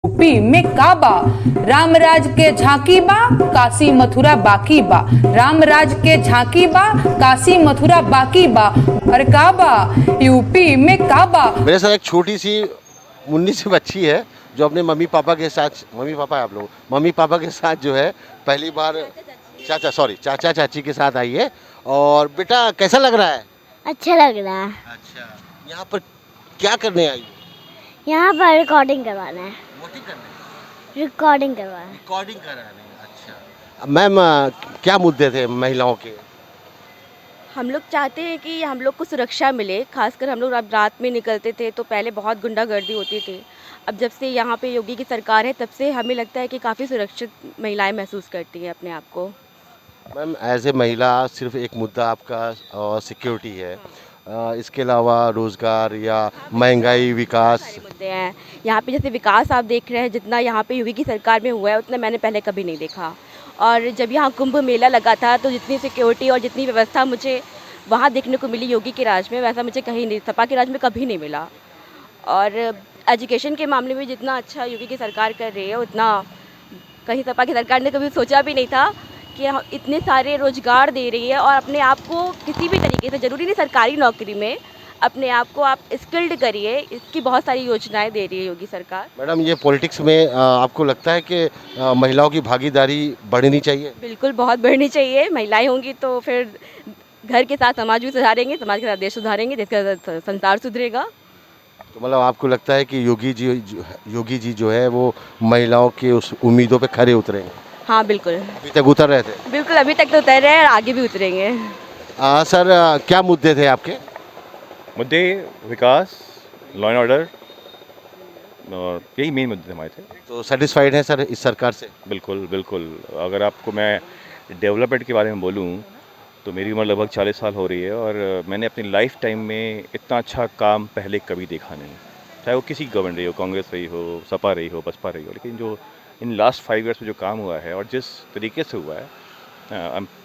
UP में काबा, रामराज के झांकी बा, काशी मथुरा बाकी बा। रामराज के झांकी बा, काशी मथुरा बाकी बा। और काबा यूपी में काबा। मेरे साथ एक छोटी सी मुन्नी सी बच्ची है जो अपने मम्मी पापा के साथ, मम्मी पापा है आप लोग, मम्मी पापा के साथ जो है पहली बार चाचा चाची के साथ आई है। और बेटा कैसा लग रहा है? अच्छा लग रहा है। अच्छा, यहाँ पर क्या करने आई हो? यहाँ पर रिकॉर्डिंग करवाना है। वोटिंग करने? रिकॉर्डिंग करवाना है। रिकॉर्डिंग कराने। अच्छा मैम, क्या मुद्दे थे महिलाओं के? हम लोग चाहते हैं कि हम लोग को सुरक्षा मिले। खासकर हम लोग अब रात में निकलते थे तो पहले बहुत गुंडागर्दी होती थी। अब जब से यहाँ पे योगी की सरकार है तब से हमें लगता है कि काफ़ी सुरक्षित महिलाएं महसूस करती हैं अपने आप को। मैम एज ए महिला सिर्फ एक मुद्दा आपका सिक्योरिटी है, इसके अलावा रोज़गार या महंगाई, विकास? सारे मुद्दे हैं यहाँ पे। जैसे विकास आप देख रहे हैं, जितना यहाँ पे योगी की सरकार में हुआ है उतना मैंने पहले कभी नहीं देखा। और जब यहाँ कुंभ मेला लगा था तो जितनी सिक्योरिटी और जितनी व्यवस्था मुझे वहाँ देखने को मिली योगी के राज में, वैसा मुझे कहीं नहीं, सपा के राज में कभी नहीं मिला। और एजुकेशन के मामले में जितना अच्छा योगी की सरकार कर रही है उतना कहीं सपा की सरकार ने कभी सोचा भी नहीं था कि इतने सारे रोजगार दे रही है। और अपने आप को किसी भी तरीके से, ज़रूरी नहीं सरकारी नौकरी में, अपने आप को आप स्किल्ड करिए, इसकी बहुत सारी योजनाएं दे रही है योगी सरकार। मैडम ये पॉलिटिक्स में आपको लगता है कि महिलाओं की भागीदारी बढ़नी चाहिए? बिल्कुल, बहुत बढ़नी चाहिए। महिलाएं होंगी तो फिर घर के साथ समाज भी सुधारेंगे, समाज के साथ देश सुधारेंगे, देश का संसार सुधरेगा। तो मतलब आपको लगता है कि योगी जी जो है वो महिलाओं के उस उम्मीदों पे खरे उतरेंगे? हाँ बिल्कुल, अभी तक उतर रहे थे? बिल्कुल अभी तक तो उतर रहे हैं और आगे भी उतरेंगे। सर क्या मुद्दे थे आपके? मुद्दे विकास, लॉ एंड ऑर्डर, और यही मेन मुद्दे हमारे थे। तो सेटिस्फाइड हैं सर इस सरकार से? बिल्कुल बिल्कुल। अगर आपको मैं डेवलपमेंट के बारे में बोलूँ तो मेरी उम्र लगभग 40 साल हो रही है और मैंने अपनी लाइफ टाइम में इतना अच्छा काम पहले कभी देखा नहीं। चाहे वो किसी गवर्नमेंट रही हो, कांग्रेस रही हो, सपा रही हो, बसपा रही हो, लेकिन जो इन लास्ट 5 ईयर्स में जो काम हुआ है और जिस तरीके से हुआ है,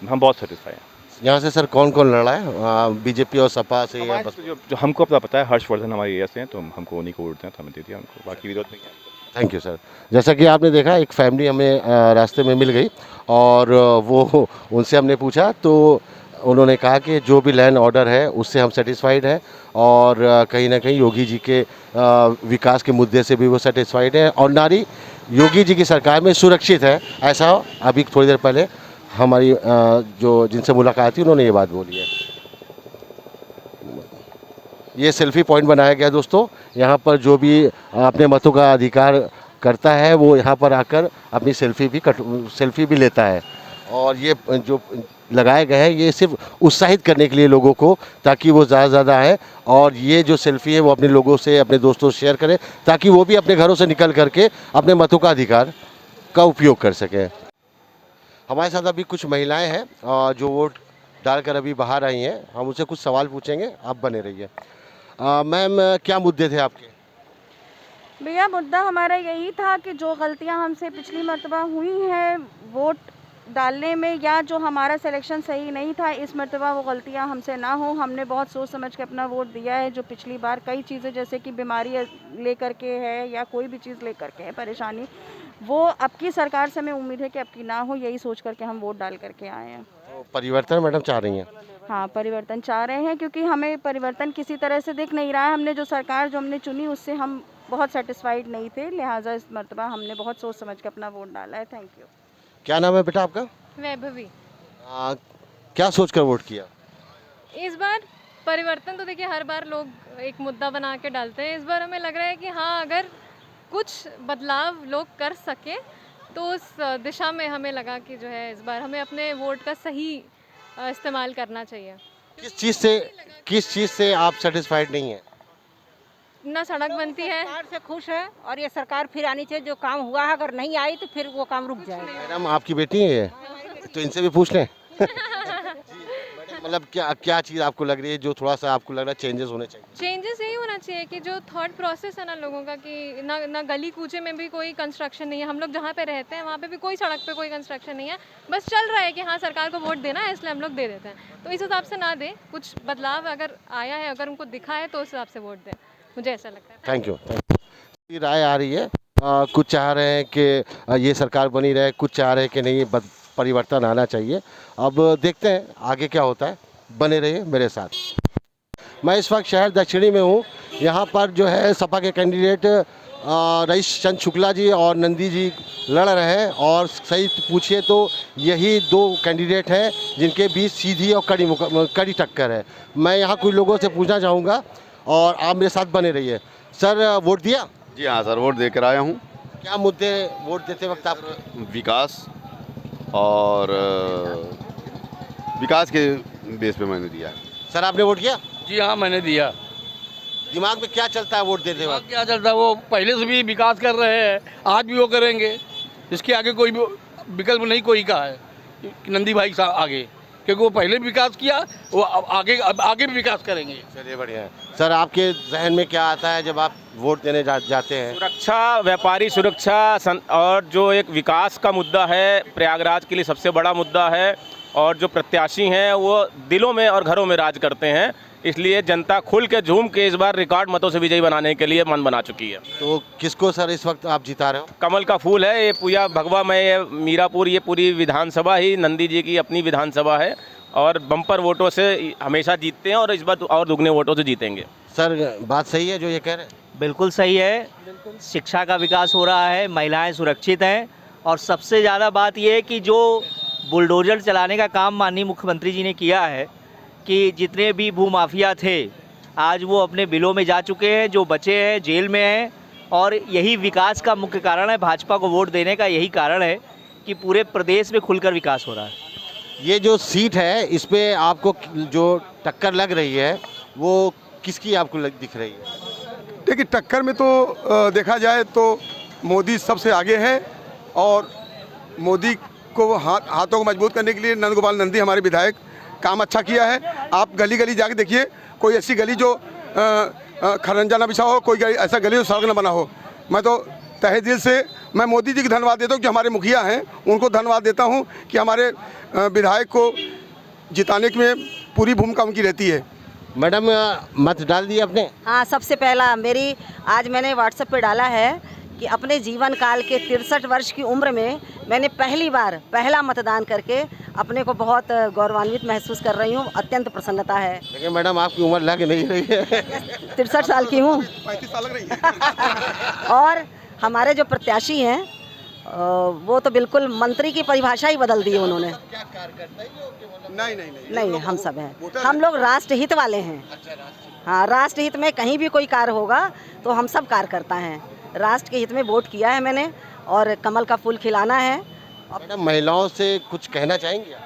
हम बहुत सेटिस्फाई हैं। यहाँ से सर कौन कौन लड़ा है, बीजेपी और सपा से या बस? जो हमको अपना पता है, हर्षवर्धन हमारे एरिया से हैं तो हमको उन्हीं को वोट दें, तो हमें दे दिया उनको, बाकी विरोध नहीं है। Thank you sir. जैसा कि आपने देखा एक फैमिली हमें रास्ते में मिल गई और वो उनसे हमने पूछा तो उन्होंने कहा कि जो भी लैंड ऑर्डर है उससे हम सेटिस्फाइड हैं और कहीं ना कहीं योगी जी के विकास के मुद्दे से भी वो सेटिस्फाइड हैं और नारी योगी जी की सरकार में सुरक्षित है। ऐसा अभी थोड़ी देर पहले हमारी जो जिनसे मुलाकात थी उन्होंने ये बात बोली है। ये सेल्फी पॉइंट बनाया गया दोस्तों। यहाँ पर जो भी अपने मतों का अधिकार करता है वो यहाँ पर आकर अपनी सेल्फी भी लेता है। और ये जो लगाए गए हैं ये सिर्फ उत्साहित करने के लिए लोगों को, ताकि वो ज़्यादा से ज़्यादा आए और ये जो सेल्फी है वो अपने लोगों से, अपने दोस्तों से शेयर करें ताकि वो भी अपने घरों से निकल करके अपने मतों का अधिकार का उपयोग कर सकें। हमारे साथ अभी कुछ महिलाएं हैं जो वोट डालकर अभी बाहर आई हैं। हम उनसे कुछ सवाल पूछेंगे, आप बने रहिए। मैम क्या मुद्दे थे आपके? भैया मुद्दा हमारा यही था कि जो गलतियां हमसे पिछली मर्तबा हुई हैं वोट डालने में, या जो हमारा सिलेक्शन सही नहीं था, इस मर्तबा वो गलतियां हमसे ना हो। हमने बहुत सोच समझ के अपना वोट दिया है। जो पिछली बार कई चीज़ें जैसे कि बीमारी लेकर के है या कोई भी चीज़ लेकर के है परेशानी, वो अब की सरकार से हमें उम्मीद है कि अब की ना हो, यही सोच करके हम वोट डाल करके आए हैं। तो परिवर्तन मैडम चाह रही हैं? हाँ, परिवर्तन चाह रहे हैं क्योंकि हमें परिवर्तन किसी तरह से दिख नहीं रहा है। हमने जो सरकार जो हमने चुनी उससे हम बहुत सेटिस्फाइड नहीं थे, लिहाजा इस मर्तबा हमने बहुत सोच समझ के अपना वोट डाला है। Thank you. क्या नाम है बेटा आपका? वैभवी। क्या सोचकर वोट किया? इस बार परिवर्तन तो देखिए हर बार लोग एक मुद्दा बना के डालते हैं। इस बार हमें लग रहा है कि हाँ, अगर कुछ बदलाव लोग कर सके तो उस दिशा में हमें लगा कि जो है इस बार हमें अपने वोट का सही इस्तेमाल करना चाहिए। किस चीज़ से आप सेटिस्फाइड नहीं हैं? ना सड़क बनती है। सरकार से खुश है और ये सरकार फिर आनी चाहिए। जो काम हुआ है अगर नहीं आई तो फिर वो काम रुक जाएगा। मैडम आपकी बेटी है ये? तो इनसे भी पूछ लें। मतलब क्या चीज़ आपको लग रही है जो थोड़ा सा आपको लग रहा है चेंजेस होने चाहिए? चेंजेस यही होना चाहिए कि जो थॉट प्रोसेस है ना लोगों का, कि ना गली कूचे में भी कोई कंस्ट्रक्शन नहीं है। हम लोग जहाँ पे रहते हैं वहाँ पे भी कोई सड़क पे कोई कंस्ट्रक्शन नहीं है। बस चल रहा है कि हाँ सरकार को वोट देना है इसलिए हम लोग दे देते हैं। तो इस हिसाब से ना दें, कुछ बदलाव अगर आया है, अगर उनको दिखा है तो उस हिसाब से वोट दें, मुझे ऐसा लगता है। Thank you. राय आ रही है कुछ चाह रहे हैं कि ये सरकार बनी रहे, कुछ चाह रहे हैं कि नहीं परिवर्तन आना चाहिए। अब देखते हैं आगे क्या होता है, बने रहिए मेरे साथ। मैं इस वक्त शहर दक्षिणी में हूँ। यहाँ पर जो है सपा के कैंडिडेट रईस चंद शुक्ला जी और नंदी जी लड़ रहे हैं, और सही पूछिए तो यही दो कैंडिडेट हैं जिनके बीच सीधी और कड़ी टक्कर है। मैं यहाँ कुछ लोगों से पूछना चाहूँगा और आप मेरे साथ बने रहिए। सर, वोट दिया? जी हाँ सर, वोट देकर आया हूँ। क्या मुद्दे वोट देते वक्त आप? विकास और विकास के बेस पे मैंने दिया है। सर, आपने वोट किया? जी हाँ, मैंने दिया। दिमाग में क्या चलता है वोट देते वक्त? क्या चलता है, वो पहले से भी विकास कर रहे हैं, आज भी वो करेंगे। इसके आगे कोई विकल्प नहीं कोई का है नंदी भाई आगे, क्योंकि वो पहले भी विकास किया, वो आगे भी विकास करेंगे। चलिए, बढ़िया है। सर, आपके जहन में क्या आता है जब आप वोट देने जाते हैं? सुरक्षा, व्यापारी सुरक्षा और जो एक विकास का मुद्दा है प्रयागराज के लिए सबसे बड़ा मुद्दा है, और जो प्रत्याशी हैं वो दिलों में और घरों में राज करते हैं, इसलिए जनता खुल के झूम के इस बार रिकॉर्ड मतों से विजयी बनाने के लिए मन बना चुकी है। तो किसको सर इस वक्त आप जिता रहे हो? कमल का फूल है ये, पूरा भगवा में ये मीरापुर, ये पूरी विधानसभा ही नंदी जी की अपनी विधानसभा है, और बम्पर वोटों से हमेशा जीतते हैं और इस बार और दुगने वोटों से जीतेंगे। सर, बात सही है जो ये कह रहे हैं? बिल्कुल सही है। शिक्षा का विकास हो रहा है, महिलाएं सुरक्षित हैं, और सबसे ज़्यादा बात ये है कि जो बुलडोजर चलाने का काम माननीय मुख्यमंत्री जी ने किया है कि जितने भी भूमाफिया थे आज वो अपने बिलों में जा चुके हैं, जो बचे हैं जेल में हैं, और यही विकास का मुख्य कारण है। भाजपा को वोट देने का यही कारण है कि पूरे प्रदेश में खुलकर विकास हो रहा है। ये जो सीट है इस पे आपको जो टक्कर लग रही है वो किसकी आपको दिख रही है? देखिए, टक्कर में तो देखा जाए तो मोदी सबसे आगे है, और मोदी को हाथों को मजबूत करने के लिए नंद गोपाल नंदी हमारे विधायक काम अच्छा किया है। आप गली गली जाके देखिए, कोई ऐसी गली जो खरंजा ना बिछा हो, कोई ऐसा गली जो सड़क ना बना हो। मैं तो तहे दिल से मैं मोदी जी को धन्यवाद देता हूँ कि हमारे मुखिया हैं, उनको धन्यवाद देता हूँ कि हमारे विधायक को जिताने में पूरी भूमिका उनकी रहती है। मैडम, मत डाल दिए आपने? हाँ, सबसे पहला आज मैंने व्हाट्सएप पे डाला है कि अपने जीवन काल के 63 वर्ष की उम्र में मैंने पहली बार पहला मतदान करके अपने को बहुत गौरवान्वित महसूस कर रही हूँ, अत्यंत प्रसन्नता है। लेकिन मैडम, आपकी उम्र लग नहीं रही है। 63 साल की हूँ। 35 साल लग रही है। और हमारे जो प्रत्याशी हैं वो तो बिल्कुल मंत्री की परिभाषा ही बदल दी है उन्होंने। नहीं, हम सब हैं, हम लोग राष्ट्रहित वाले हैं। हाँ, राष्ट्रहित में कहीं भी कोई कार्य होगा तो हम सब कार्य करता हैं। राष्ट्र के हित में वोट किया है मैंने, और कमल का फूल खिलाना है। मैडम, महिलाओं से कुछ कहना चाहेंगे?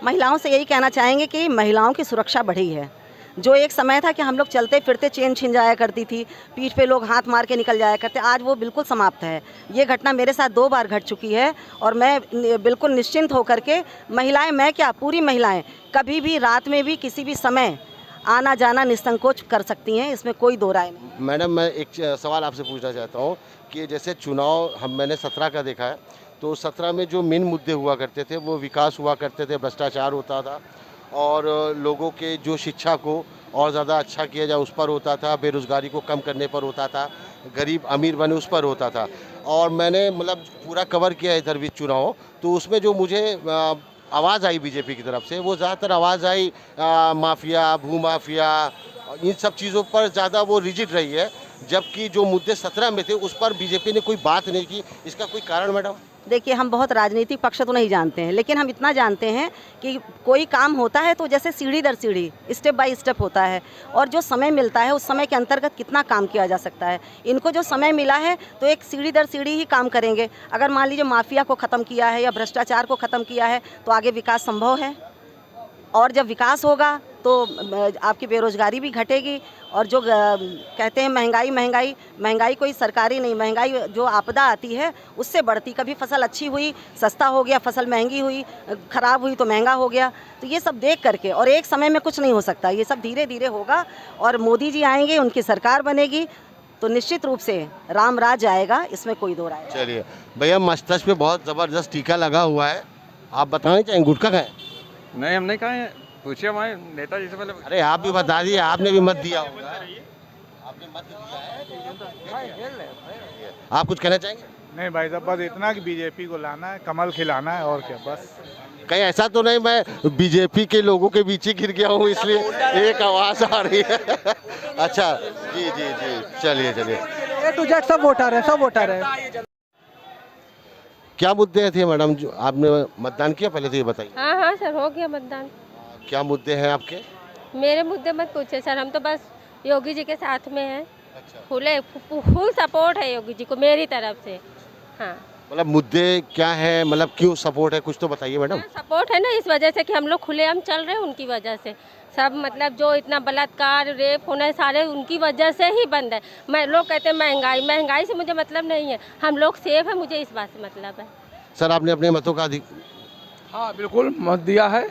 महिलाओं से यही कहना चाहेंगे कि महिलाओं की सुरक्षा बढ़ी है। जो एक समय था कि हम लोग चलते फिरते चेन छिन जाया करती थी, पीठ पे लोग हाथ मार के निकल जाया करते, आज वो बिल्कुल समाप्त है। ये घटना मेरे साथ 2 बार घट चुकी है, और मैं बिल्कुल निश्चिंत होकर के, महिलाएं, मैं क्या, पूरी महिलाएं कभी भी रात में भी किसी भी समय आना जाना निसंकोच कर सकती हैं, इसमें कोई दो राय नहीं। मैडम, मैं एक सवाल आपसे पूछना चाहता हूँ कि जैसे चुनाव मैंने 17 का देखा है, तो 17 में जो मेन मुद्दे हुआ करते थे वो विकास हुआ करते थे, भ्रष्टाचार होता था, और लोगों के जो शिक्षा को और ज़्यादा अच्छा किया जाए उस पर होता था, बेरोज़गारी को कम करने पर होता था, गरीब अमीर बने उस पर होता था। और मैंने मतलब पूरा कवर किया इधर भी चुनाव, तो उसमें जो मुझे आवाज़ आई बीजेपी की तरफ से, वो ज़्यादातर आवाज़ आई माफिया, भूमाफिया, इन सब चीज़ों पर ज़्यादा वो रिजिड रही है, जबकि जो मुद्दे 17 में थे उस पर बीजेपी ने कोई बात नहीं की। इसका कोई कारण मैडम? देखिए, हम बहुत राजनीतिक पक्ष तो नहीं जानते हैं, लेकिन हम इतना जानते हैं कि कोई काम होता है तो जैसे सीढ़ी दर सीढ़ी, स्टेप बाय स्टेप होता है, और जो समय मिलता है उस समय के अंतर्गत कितना काम किया जा सकता है। इनको जो समय मिला है तो एक सीढ़ी दर सीढ़ी ही काम करेंगे। अगर मान लीजिए माफिया को ख़त्म किया है या भ्रष्टाचार को ख़त्म किया है तो आगे विकास संभव है, और जब विकास होगा तो आपकी बेरोज़गारी भी घटेगी। और जो कहते हैं महंगाई कोई सरकारी नहीं, महंगाई जो आपदा आती है उससे बढ़ती। कभी फसल अच्छी हुई सस्ता हो गया, फसल महंगी हुई ख़राब हुई तो महंगा हो गया। तो ये सब देख करके, और एक समय में कुछ नहीं हो सकता, ये सब धीरे धीरे होगा, और मोदी जी आएंगे, उनकी सरकार बनेगी तो निश्चित रूप से राम राज आएगा, इसमें कोई दो राय नहीं। चलिए भैया, मस्तिष्क पे बहुत ज़बरदस्त टीका लगा हुआ है, आप बताना चाहेंगे गुटखा खाएं? नहीं, हमने कहा है, पूछिए हमारे नेताजी से पहले। अरे आप भी बता दीजिए, आपने भी मत दिया होगा। आपने मत दिया है? आप कुछ कहना चाहेंगे? नहीं भाई साहब, बस इतना कि बीजेपी को लाना है, कमल खिलाना है, और क्या बस। कहीं ऐसा तो नहीं मैं बीजेपी के लोगों के बीच ही गिर गया हूँ इसलिए एक आवाज़ आ रही है? अच्छा, जी जी जी, चलिए चलिए। ए टू जेड सब वोटर है, सब वोटर है। क्या मुद्दे थे मैडम जो आपने मतदान किया, पहले तो ये बताइए। हाँ हाँ सर, हो गया मतदान। क्या मुद्दे हैं आपके? मेरे मुद्दे मत पूछे सर, हम तो बस योगी जी के साथ में हैं। फुल सपोर्ट है योगी जी को मेरी तरफ से। हाँ, मतलब मुद्दे क्या है, मतलब क्यों सपोर्ट है, कुछ तो बताइए मैडम। सपोर्ट है ना इस वजह से कि हम लोग खुलेआम चल रहे हैं उनकी वजह से। सब मतलब जो इतना बलात्कार रेप होना है सारे उनकी वजह से ही बंद है। मैं लोग कहते हैं महंगाई से मुझे मतलब नहीं है, हम लोग सेफ है, मुझे इस बात से मतलब है। सर आपने अपने मतों का हाँ बिल्कुल मत दिया है।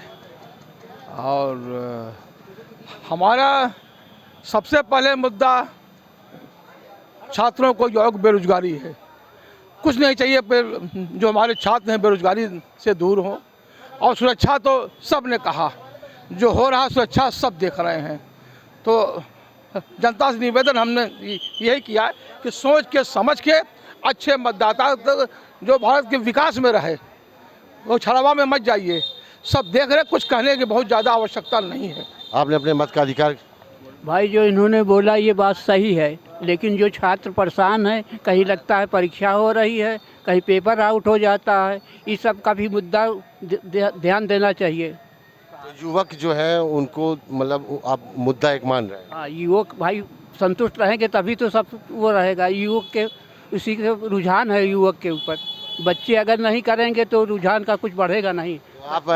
और हमारा सबसे पहले मुद्दा छात्रों को योग बेरोजगारी है। कुछ नहीं चाहिए जो हमारे छात्र हैं बेरोजगारी से दूर हो। और सुरक्षा तो सब ने कहा, जो हो रहा सुरक्षा सब देख रहे हैं। तो जनता से निवेदन हमने यही किया है कि सोच के समझ के अच्छे मतदाता जो भारत के विकास में रहे, वो छलावा में मत जाइए। सब देख रहे, कुछ कहने की बहुत ज़्यादा आवश्यकता नहीं है। आपने अपने मत का अधिकार। भाई जो इन्होंने बोला ये बात सही है, लेकिन जो छात्र परेशान है, कहीं लगता है परीक्षा हो रही है, कहीं पेपर आउट हो जाता है, इस सब का भी मुद्दा ध्यान देना चाहिए। तो युवक जो है उनको मतलब आप मुद्दा एक मान रहे हैं? हाँ, युवक भाई संतुष्ट रहेंगे तभी तो सब वो रहेगा। युवक के उसी के रुझान है युवक के ऊपर। बच्चे अगर नहीं करेंगे तो रुझान का कुछ बढ़ेगा नहीं। तो आप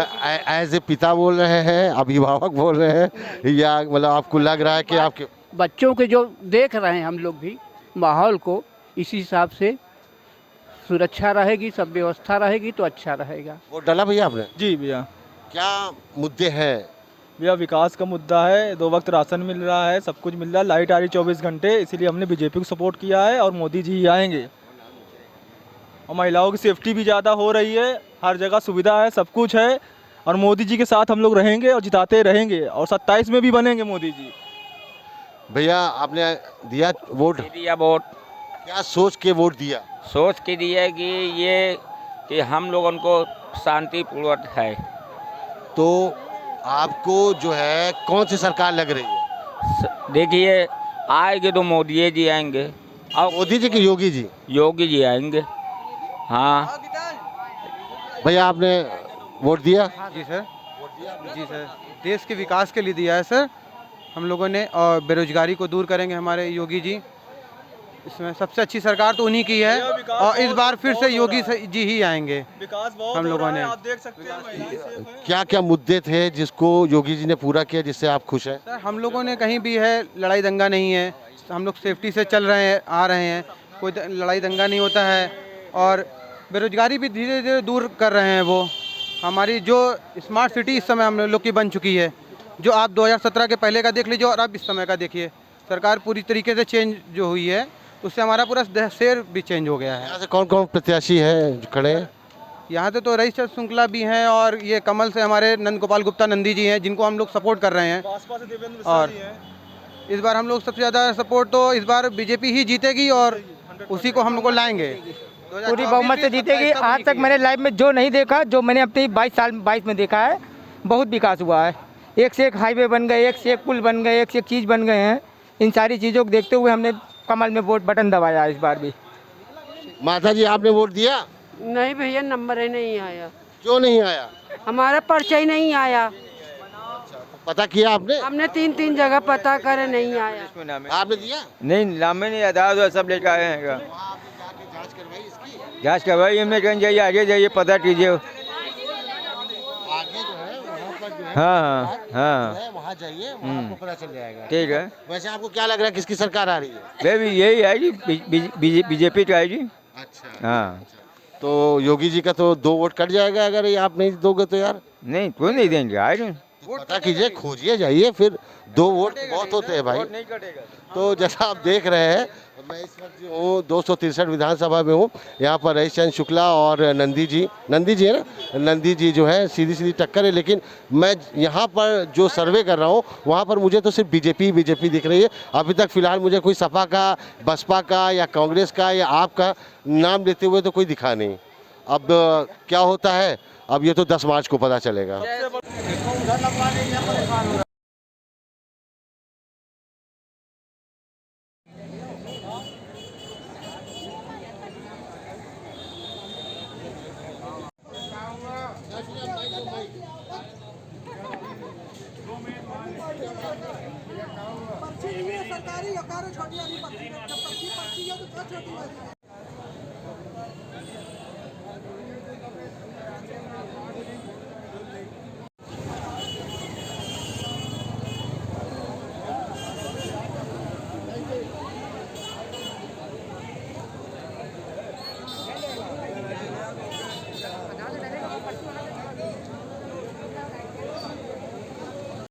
एज ए पिता बोल रहे हैं, अभिभावक बोल रहे हैं, या मतलब आपको लग रहा है कि आपके बच्चों के जो देख रहे हैं हम लोग भी माहौल को, इसी हिसाब से सुरक्षा रहेगी, सब व्यवस्था रहेगी तो अच्छा रहेगा। वोट डाला भैया आपने? जी भैया। क्या मुद्दे हैं भैया? विकास का मुद्दा है, 2 वक्त राशन मिल रहा है, सब कुछ मिल रहा है, लाइट आ रही 24 घंटे, इसीलिए हमने बीजेपी को सपोर्ट किया है और मोदी जी ही आएंगे। और महिलाओं की सेफ्टी भी ज़्यादा हो रही है, हर जगह सुविधा है, सब कुछ है, और मोदी जी के साथ हम लोग रहेंगे और जिताते रहेंगे, और 27 में भी बनेंगे मोदी जी। भैया आपने दिया वोट? दिया वोट। क्या सोच के वोट दिया? सोच के दिया कि हम लोगों को शांतिपूर्वक है। तो आपको जो है कौन सी सरकार लग रही है? देखिए, आएंगे तो मोदी जी आएंगे। और मोदी जी की योगी जी? योगी जी आएंगे। हाँ भैया आपने वोट दिया? जी सर, जी सर, देश के विकास के लिए दिया है सर हम लोगों ने। और बेरोजगारी को दूर करेंगे हमारे योगी जी। इसमें सबसे अच्छी सरकार तो उन्हीं की है, और इस बार फिर से योगी जी ही आएंगे। विकास बहुत हम लोगों ने। आप देख सकते हैं क्या क्या मुद्दे थे जिसको योगी जी ने पूरा किया, जिससे आप खुश हैं? सर हम लोगों ने कहीं भी है लड़ाई दंगा नहीं है, हम लोग सेफ्टी से चल रहे हैं, आ रहे हैं, कोई लड़ाई दंगा नहीं होता है। और बेरोजगारी भी धीरे धीरे दूर कर रहे हैं वो। हमारी जो स्मार्ट सिटी इस समय हम लोग की बन चुकी है, जो आप 2017 के पहले का देख लीजिए और अब इस समय का देखिए, सरकार पूरी तरीके से चेंज जो हुई है उससे हमारा पूरा शहर भी चेंज हो गया है। यहाँ से कौन कौन प्रत्याशी हैं जो खड़े हैं? यहाँ से तो रईस चंद्र शुक्ला भी हैं, और ये कमल से हमारे नंद गोपाल गुप्ता नंदी जी हैं, जिनको हम लोग सपोर्ट कर रहे हैं। और इस बार हम लोग सबसे ज़्यादा सपोर्ट तो इस बार बीजेपी ही जीतेगी, और उसी को हम लोग को लाएंगे, पूरी बहुमत से जीतेगी। आज तक मैंने लाइव में जो नहीं देखा, जो मैंने अपनी 22 में देखा है, बहुत विकास हुआ है। एक से एक हाईवे बन गए, एक से एक पुल बन गए, एक से एक चीज़ बन गए हैं। इन सारी चीज़ों को देखते हुए हमने कमल में वोट बटन दबाया इस बार भी। माता जी आपने वोट दिया? नहीं भैया, नंबर ही नहीं आया। क्यों नहीं आया? हमारा पर्चा ही नहीं आया। पता किया आपने? हमने 3 जगह पता करे, नहीं आया। आपने दिया? नहीं, नामे नहीं आधार सब लेकर आए हैं। जाँच करवाई हमने, कहीं जाइए आगे जाइए पता कीजिए। हाँ हाँ, वहाँ जाइए, आपको पता चल जाएगा। ठीक है। वैसे आपको क्या लग रहा है किसकी सरकार आ रही है? मैं भी यही आएगी, बीजेपी की आएगी। अच्छा हाँ। तो योगी जी का तो 2 वोट कट जाएगा अगर ये आप नहीं दोगे तो यार। नहीं, कोई नहीं देंगे, आएंगे। पता कीजिए, खोजिए, जाइए, फिर 2 वोट बहुत होते हैं भाई। नहीं कटेगा। तो जैसा आप देख रहे हैं, मैं इस वक्त जो हूँ 263 विधानसभा में हूँ। यहाँ पर रईस चंद शुक्ला और नंदी जी है ना, नंदी जी जो है सीधी टक्कर है। लेकिन मैं यहाँ पर जो सर्वे कर रहा हूँ वहाँ पर मुझे तो सिर्फ बीजेपी दिख रही है। अभी तक फिलहाल मुझे कोई सपा का, बसपा का या कांग्रेस का या आप का नाम लेते हुए तो कोई दिखा नहीं। अब क्या होता है, अब ये तो 10 मार्च को पता चलेगा। सरकारी छोटी